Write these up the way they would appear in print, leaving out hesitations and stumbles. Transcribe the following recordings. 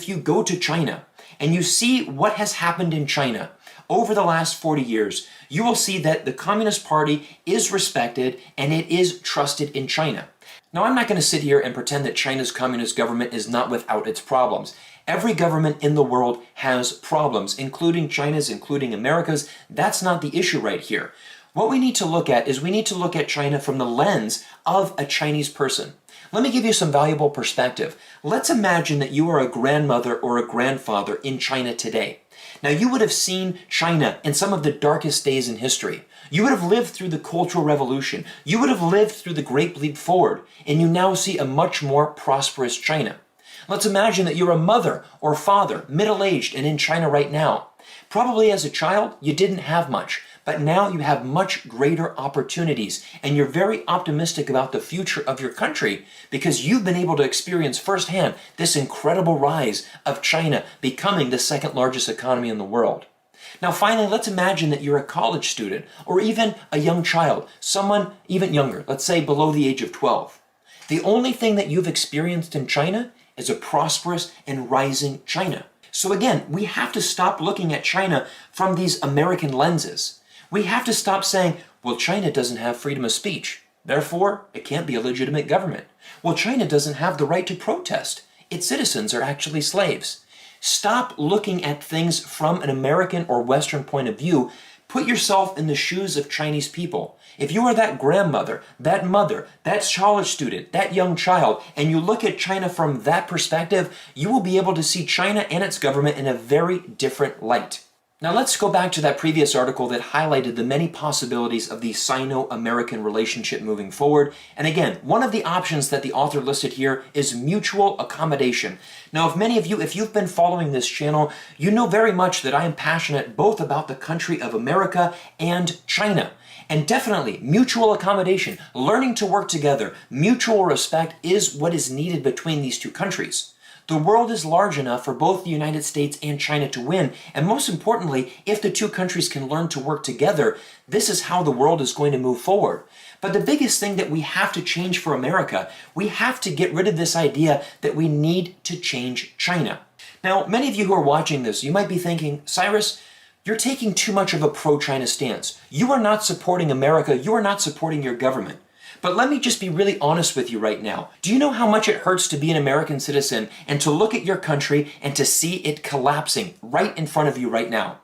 if you go to China and you see what has happened in China over the last 40 years, you will see that the Communist Party is respected and it is trusted in China. Now, I'm not going to sit here and pretend that China's communist government is not without its problems. Every government in the world has problems, including China's, including America's. That's not the issue right here. What we need to look at is we need to look at China from the lens of a Chinese person. Let me give you some valuable perspective. Let's imagine that you are a grandmother or a grandfather in China today. Now, you would have seen China in some of the darkest days in history. You would have lived through the Cultural Revolution. You would have lived through the Great Leap Forward, and you now see a much more prosperous China. Let's imagine that you're a mother or father, middle-aged and in China right now. Probably as a child, you didn't have much, but now you have much greater opportunities, and you're very optimistic about the future of your country because you've been able to experience firsthand this incredible rise of China becoming the second largest economy in the world. Now finally, let's imagine that you're a college student or even a young child, someone even younger, let's say below the age of 12. The only thing that you've experienced in China is a prosperous and rising China. So again, we have to stop looking at China from these American lenses. We have to stop saying, well, China doesn't have freedom of speech, therefore it can't be a legitimate government. Well, China doesn't have the right to protest. Its citizens are actually slaves. Stop looking at things from an American or Western point of view. Put yourself in the shoes of Chinese people. If you are that grandmother, that mother, that college student, that young child, and you look at China from that perspective, you will be able to see China and its government in a very different light. Now let's go back to that previous article that highlighted the many possibilities of the Sino-American relationship moving forward. And again, one of the options that the author listed here is mutual accommodation. Now, if you've been following this channel, you know very much that I am passionate both about the country of America and China. And definitely, mutual accommodation, learning to work together, mutual respect is what is needed between these two countries. The world is large enough for both the United States and China to win, and most importantly, if the two countries can learn to work together, this is how the world is going to move forward. But the biggest thing that we have to change for America, we have to get rid of this idea that we need to change China. Now, many of you who are watching this, you might be thinking, Cyrus, you're taking too much of a pro-China stance. You are not supporting America, you are not supporting your government. But let me just be really honest with you right now. Do you know how much it hurts to be an American citizen and to look at your country and to see it collapsing right in front of you right now?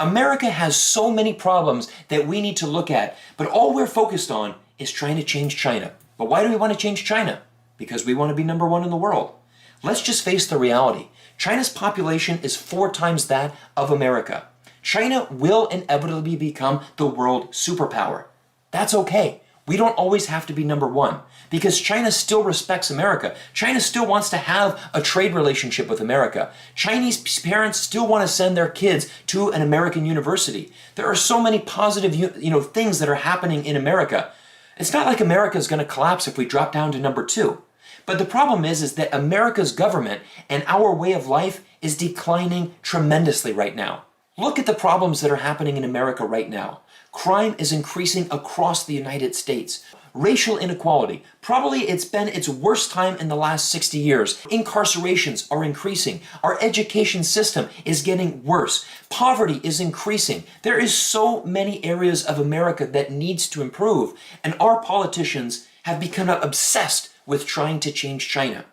America has so many problems that we need to look at, but all we're focused on is trying to change China. But why do we want to change China? Because we want to be number one in the world. Let's just face the reality. China's population is 4 times that of America. China will inevitably become the world superpower. That's okay. We don't always have to be number one because China still respects America. China still wants to have a trade relationship with America. Chinese parents still want to send their kids to an American university. There are so many positive, things that are happening in America. It's not like America is going to collapse if we drop down to number 2. But the problem is that America's government and our way of life is declining tremendously right now. Look at the problems that are happening in America right now. Crime is increasing across the United States. Racial inequality, probably it's been its worst time in the last 60 years. Incarcerations are increasing. Our education system is getting worse. Poverty is increasing. There is so many areas of America that needs to improve, and our politicians have become obsessed with trying to change China.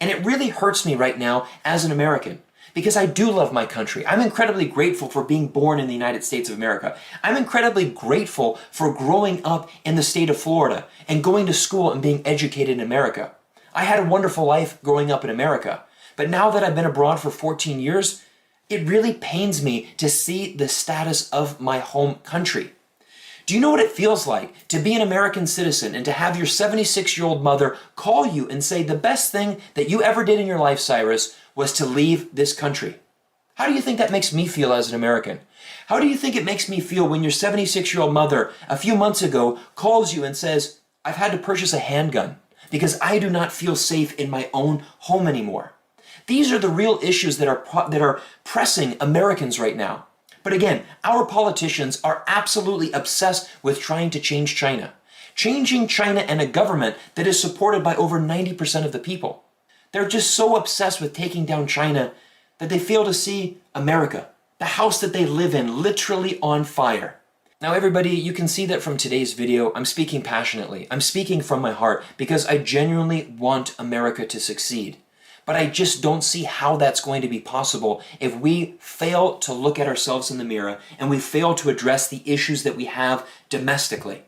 And it really hurts me right now as an American. Because I do love my country. I'm incredibly grateful for being born in the United States of America. I'm incredibly grateful for growing up in the state of Florida and going to school and being educated in America. I had a wonderful life growing up in America. But now that I've been abroad for 14 years, it really pains me to see the status of my home country. Do you know what it feels like to be an American citizen and to have your 76-year-old mother call you and say the best thing that you ever did in your life, Cyrus, was to leave this country? How do you think that makes me feel as an American? How do you think it makes me feel when your 76-year-old mother a few months ago calls you and says, I've had to purchase a handgun because I do not feel safe in my own home anymore? These are the real issues that are pressing Americans right now. But again, our politicians are absolutely obsessed with trying to change China. Changing China and a government that is supported by over 90% of the people. They're just so obsessed with taking down China that they fail to see America, the house that they live in, literally on fire. Now everybody, you can see that from today's video, I'm speaking passionately. I'm speaking from my heart because I genuinely want America to succeed. But I just don't see how that's going to be possible if we fail to look at ourselves in the mirror and we fail to address the issues that we have domestically.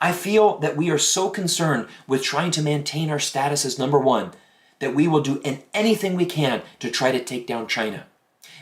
I feel that we are so concerned with trying to maintain our status as number one that we will do anything we can to try to take down China.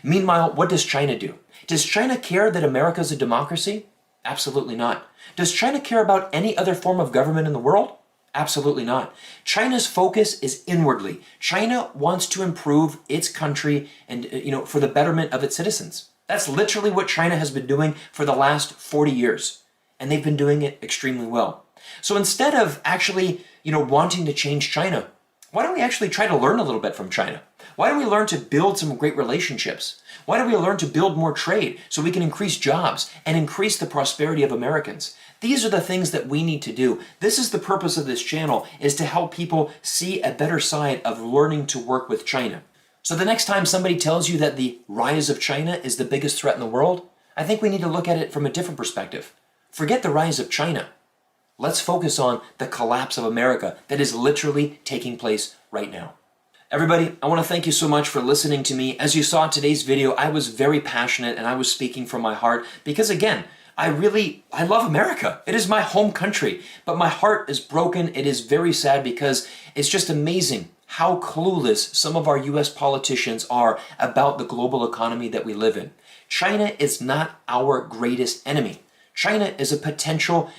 Meanwhile, what does China do? Does China care that America is a democracy? Absolutely not. Does China care about any other form of government in the world? Absolutely not. China's focus is inwardly. China wants to improve its country and, for the betterment of its citizens. That's literally what China has been doing for the last 40 years. And they've been doing it extremely well. So instead of actually, wanting to change China, why don't we actually try to learn a little bit from China? Why don't we learn to build some great relationships? Why don't we learn to build more trade so we can increase jobs and increase the prosperity of Americans? These are the things that we need to do. This is the purpose of this channel, is to help people see a better side of learning to work with China. So the next time somebody tells you that the rise of China is the biggest threat in the world, I think we need to look at it from a different perspective. Forget the rise of China. Let's focus on the collapse of America that is literally taking place right now. Everybody, I want to thank you so much for listening to me. As you saw in today's video, I was very passionate and I was speaking from my heart because, again, I love America. It is my home country, but my heart is broken. It is very sad because it's just amazing how clueless some of our US politicians are about the global economy that we live in. China is not our greatest enemy. China is a potential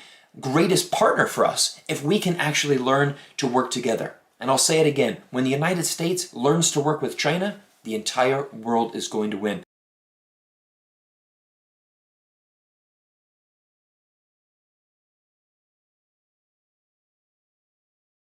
greatest partner for us if we can actually learn to work together. And I'll say it again, when the United States learns to work with China, the entire world is going to win.